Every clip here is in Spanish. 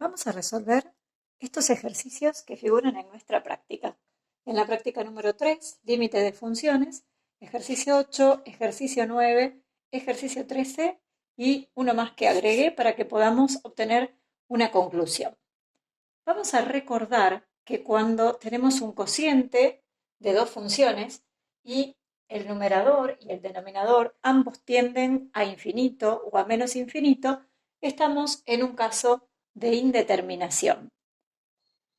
Vamos a resolver estos ejercicios que figuran en nuestra práctica. En la práctica número 3, límite de funciones, ejercicio 8, ejercicio 9, ejercicio 13 y uno más que agregué para que podamos obtener una conclusión. Vamos a recordar que cuando tenemos un cociente de dos funciones y el numerador y el denominador ambos tienden a infinito o a menos infinito, estamos en un caso de indeterminación.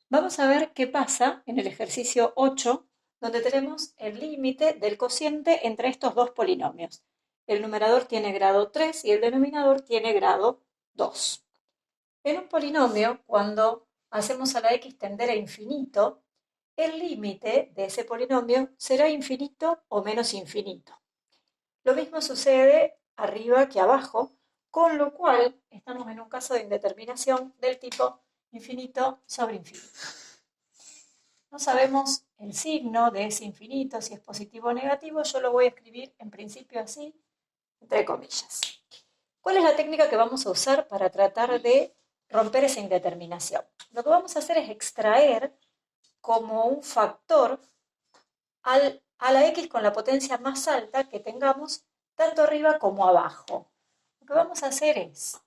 Vamos a ver qué pasa en el ejercicio 8, donde tenemos el límite del cociente entre estos dos polinomios. El numerador tiene grado 3 y el denominador tiene grado 2. En un polinomio, cuando hacemos a la x tender a infinito, el límite de ese polinomio será infinito o menos infinito. Lo mismo sucede arriba que abajo, con lo cual estamos en un caso de indeterminación del tipo infinito sobre infinito. No sabemos el signo de ese infinito, si es positivo o negativo, yo lo voy a escribir en principio así, entre comillas. ¿Cuál es la técnica que vamos a usar para tratar de romper esa indeterminación? Lo que vamos a hacer es extraer como un factor a la x con la potencia más alta que tengamos tanto arriba como abajo. Lo que vamos a hacer es,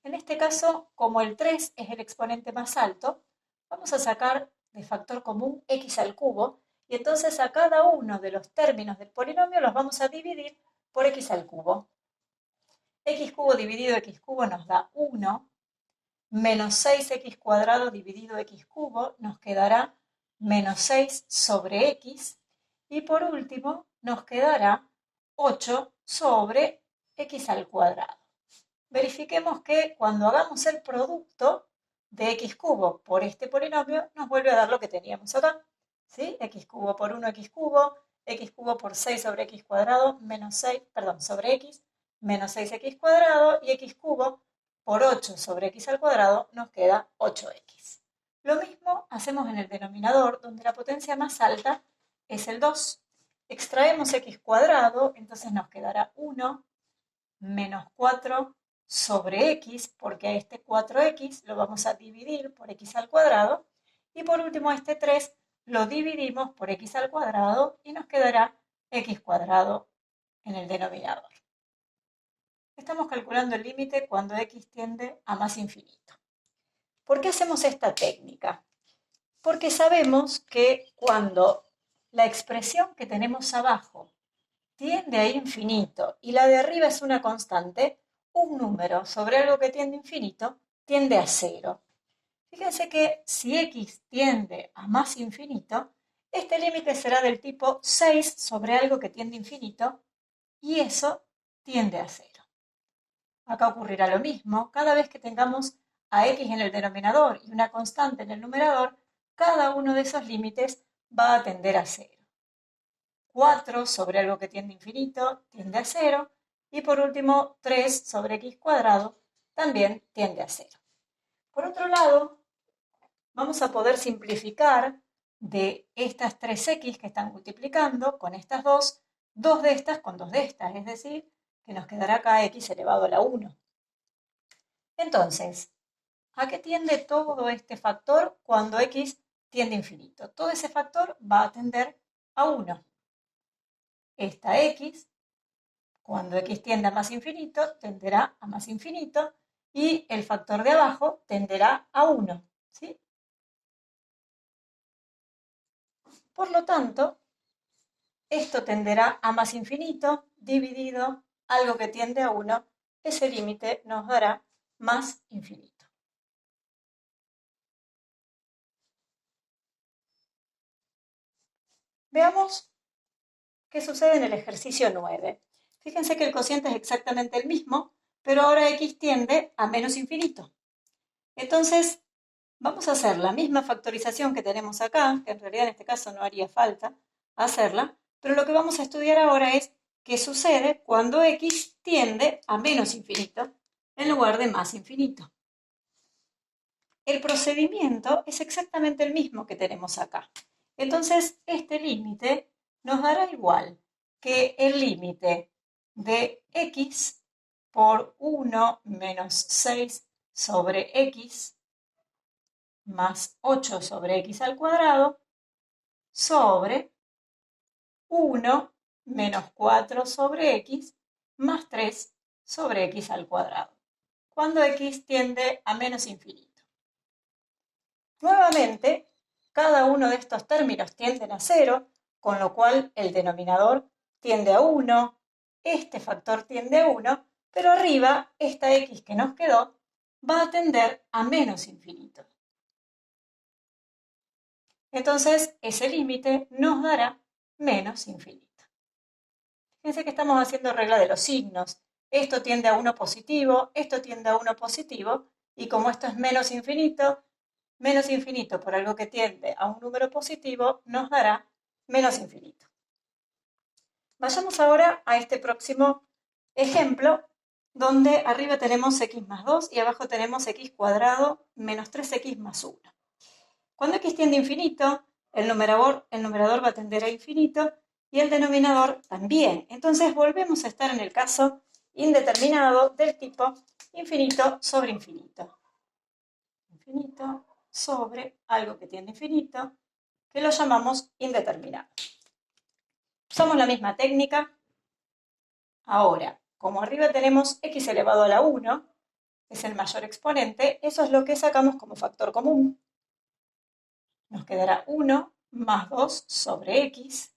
en este caso, como el 3 es el exponente más alto, vamos a sacar de factor común x al cubo y entonces a cada uno de los términos del polinomio los vamos a dividir por x al cubo. X cubo dividido x cubo nos da 1, menos 6x cuadrado dividido x cubo nos quedará menos 6 sobre x, y por último nos quedará 8 sobre x al cuadrado. Verifiquemos que cuando hagamos el producto de x cubo por este polinomio nos vuelve a dar lo que teníamos acá, ¿sí? X cubo por 1 x cubo por 6 sobre x cuadrado menos 6, sobre x, menos 6x cuadrado, y x cubo por 8 sobre x al cuadrado nos queda 8x. Lo mismo hacemos en el denominador, donde la potencia más alta es el 2. Extraemos x cuadrado, entonces nos quedará 1 menos 4 sobre x, porque a este 4x lo vamos a dividir por x al cuadrado, y por último a este 3 lo dividimos por x al cuadrado y nos quedará x cuadrado en el denominador. Estamos calculando el límite cuando x tiende a más infinito. ¿Por qué hacemos esta técnica? Porque sabemos que cuando la expresión que tenemos abajo tiende a infinito y la de arriba es una constante, un número sobre algo que tiende a infinito tiende a cero. Fíjense que si x tiende a más infinito, este límite será del tipo 6 sobre algo que tiende a infinito y eso tiende a cero. Acá ocurrirá lo mismo. Cada vez que tengamos a x en el denominador y una constante en el numerador, cada uno de esos límites va a tender a cero. 4 sobre algo que tiende a infinito tiende a cero, y por último 3 sobre x cuadrado también tiende a cero. Por otro lado, vamos a poder simplificar de estas 3x que están multiplicando con estas dos de estas con dos de estas, es decir, que nos quedará acá x elevado a la 1. Entonces, ¿a qué tiende todo este factor cuando x tiende a infinito? Todo ese factor va a tender a 1. Esta x, cuando x tiende a más infinito, tenderá a más infinito, y el factor de abajo tenderá a 1, ¿sí? Por lo tanto, esto tenderá a más infinito dividido algo que tiende a 1, ese límite nos dará más infinito. Veamos qué sucede en el ejercicio 9. Fíjense que el cociente es exactamente el mismo, pero ahora x tiende a menos infinito. Entonces, vamos a hacer la misma factorización que tenemos acá, que en realidad en este caso no haría falta hacerla, pero lo que vamos a estudiar ahora es qué sucede cuando x tiende a menos infinito en lugar de más infinito. El procedimiento es exactamente el mismo que tenemos acá. Entonces, este límite nos dará igual que el límite de x por 1 menos 6 sobre x más 8 sobre x al cuadrado sobre 1 menos 4 sobre x más 3 sobre x al cuadrado, cuando x tiende a menos infinito. Nuevamente, cada uno de estos términos tienden a 0, con lo cual el denominador tiende a 1, este factor tiende a 1, pero arriba, esta x que nos quedó va a tender a menos infinito. Entonces, ese límite nos dará menos infinito. Fíjense que estamos haciendo regla de los signos. Esto tiende a 1 positivo, esto tiende a 1 positivo, y como esto es menos infinito por algo que tiende a un número positivo nos dará menos infinito. Vayamos ahora a este próximo ejemplo, donde arriba tenemos x más 2 y abajo tenemos x cuadrado menos 3x más 1. Cuando x tiende a infinito, el numerador va a tender a infinito y el denominador también. Entonces volvemos a estar en el caso indeterminado del tipo infinito sobre infinito. Infinito sobre algo que tiende a infinito, que lo llamamos indeterminado. Usamos la misma técnica. Ahora, como arriba tenemos x elevado a la 1, que es el mayor exponente, eso es lo que sacamos como factor común. Nos quedará 1 más 2 sobre x,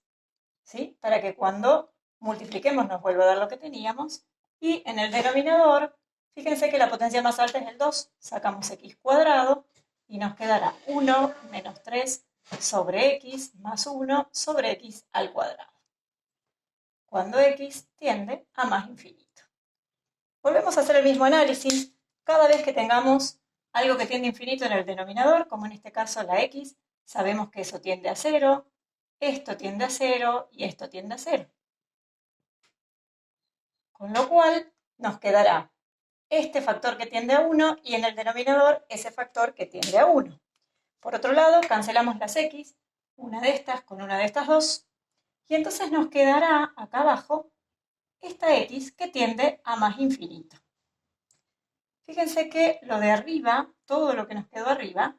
¿sí? Para que cuando multipliquemos nos vuelva a dar lo que teníamos. Y en el denominador, fíjense que la potencia más alta es el 2. Sacamos x cuadrado y nos quedará 1 menos 3 sobre x más 1 sobre x al cuadrado, cuando x tiende a más infinito. Volvemos a hacer el mismo análisis. Cada vez que tengamos algo que tiende a infinito en el denominador, como en este caso la x, sabemos que eso tiende a 0, esto tiende a 0 y esto tiende a 0. Con lo cual nos quedará este factor que tiende a 1 y en el denominador ese factor que tiende a 1. Por otro lado, cancelamos las x, una de estas con una de estas dos, y entonces nos quedará acá abajo esta x que tiende a más infinito. Fíjense que lo de arriba, todo lo que nos quedó arriba,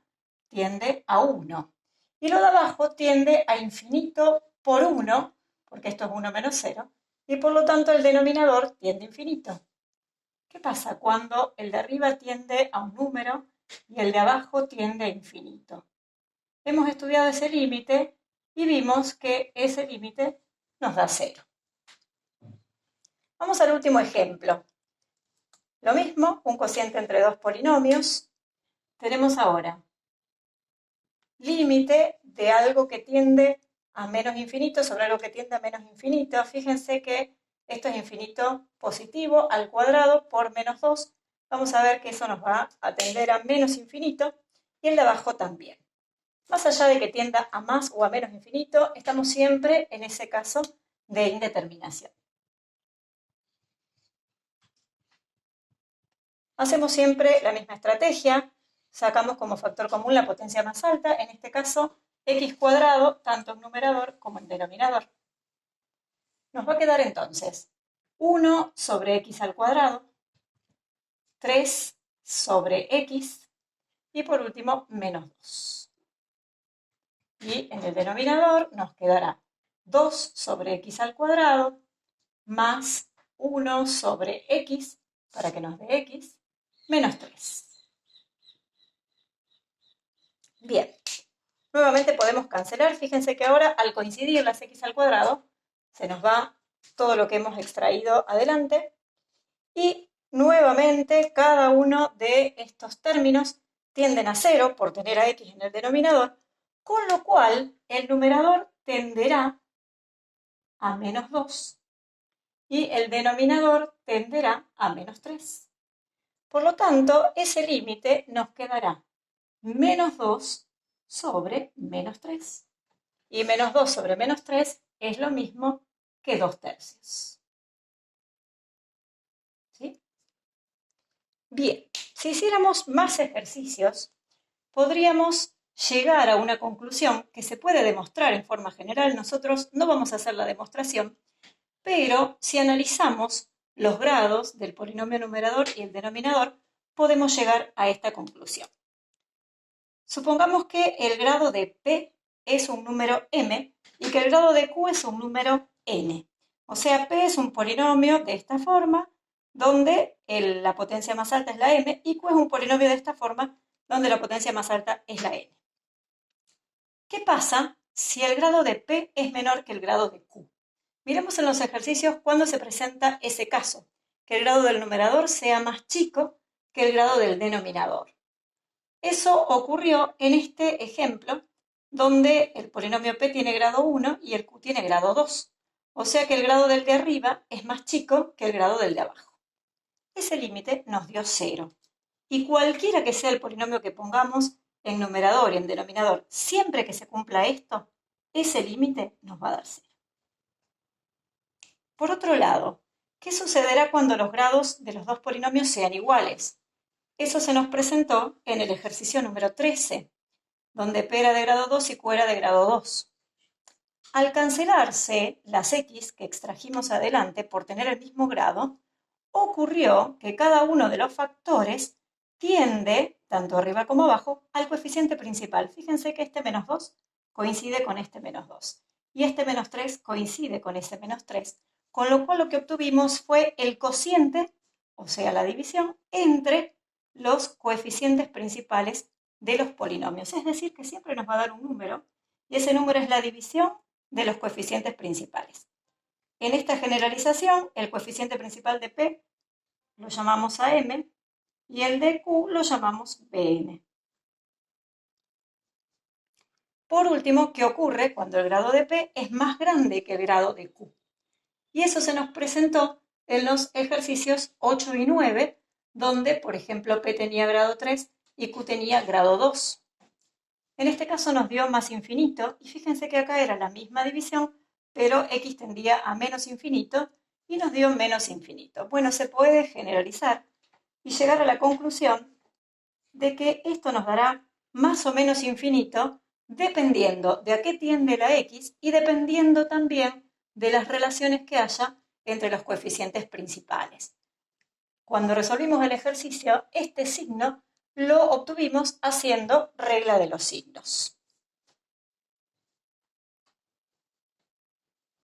tiende a 1. Y lo de abajo tiende a infinito por 1, porque esto es 1 menos 0, y por lo tanto el denominador tiende a infinito. ¿Qué pasa cuando el de arriba tiende a un número y el de abajo tiende a infinito? Hemos estudiado ese límite y vimos que ese límite nos da 0. Vamos al último ejemplo. Lo mismo, un cociente entre dos polinomios. Tenemos ahora límite de algo que tiende a menos infinito sobre algo que tiende a menos infinito. Fíjense que esto es infinito positivo al cuadrado por menos 2. Vamos a ver que eso nos va a tender a menos infinito y el de abajo también. Más allá de que tienda a más o a menos infinito, estamos siempre en ese caso de indeterminación. Hacemos siempre la misma estrategia. Sacamos como factor común la potencia más alta, en este caso x cuadrado, tanto en numerador como en denominador. Nos va a quedar entonces 1 sobre x al cuadrado, 3 sobre x y por último menos 2. Y en el denominador nos quedará 2 sobre x al cuadrado más 1 sobre x, para que nos dé x, menos 3. Bien, nuevamente podemos cancelar. Fíjense que ahora al coincidir las x al cuadrado, se nos va todo lo que hemos extraído adelante. Y nuevamente cada uno de estos términos tienden a 0 por tener a x en el denominador, con lo cual el numerador tenderá a menos 2 y el denominador tenderá a menos 3. Por lo tanto, ese límite nos quedará menos 2 sobre menos 3. Y menos 2 sobre menos 3 es lo mismo que 2/3. ¿Sí? Bien, si hiciéramos más ejercicios, podríamos llegar a una conclusión que se puede demostrar en forma general. Nosotros no vamos a hacer la demostración, pero si analizamos los grados del polinomio numerador y el denominador, podemos llegar a esta conclusión. Supongamos que el grado de P es un número m y que el grado de Q es un número n. O sea, P es un polinomio de esta forma, donde la potencia más alta es la m, y Q es un polinomio de esta forma, donde la potencia más alta es la n. ¿Qué pasa si el grado de P es menor que el grado de Q? Miremos en los ejercicios cuándo se presenta ese caso, que el grado del numerador sea más chico que el grado del denominador. Eso ocurrió en este ejemplo, donde el polinomio P tiene grado 1 y el Q tiene grado 2. O sea que el grado del de arriba es más chico que el grado del de abajo. Ese límite nos dio 0. Y cualquiera que sea el polinomio que pongamos en numerador y en denominador, siempre que se cumpla esto, ese límite nos va a dar 0. Por otro lado, ¿qué sucederá cuando los grados de los dos polinomios sean iguales? Eso se nos presentó en el ejercicio número 13, donde P era de grado 2 y Q era de grado 2. Al cancelarse las X que extrajimos adelante por tener el mismo grado, ocurrió que cada uno de los factores tiende, tanto arriba como abajo, al coeficiente principal. Fíjense que este menos 2 coincide con este menos 2 y este menos 3 coincide con ese menos 3, con lo cual lo que obtuvimos fue el cociente, o sea, la división, entre los coeficientes principales de los polinomios. Es decir, que siempre nos va a dar un número y ese número es la división de los coeficientes principales. En esta generalización, el coeficiente principal de P lo llamamos AM y el de Q lo llamamos BM. Por último, ¿qué ocurre cuando el grado de P es más grande que el grado de Q? Y eso se nos presentó en los ejercicios 8 y 9, donde, por ejemplo, P tenía grado 3 y Q tenía grado 2. En este caso nos dio más infinito, y fíjense que acá era la misma división, pero X tendía a menos infinito y nos dio menos infinito. Bueno, se puede generalizar y llegar a la conclusión de que esto nos dará más o menos infinito dependiendo de a qué tiende la X y dependiendo también de las relaciones que haya entre los coeficientes principales. Cuando resolvimos el ejercicio, este signo lo obtuvimos haciendo regla de los signos.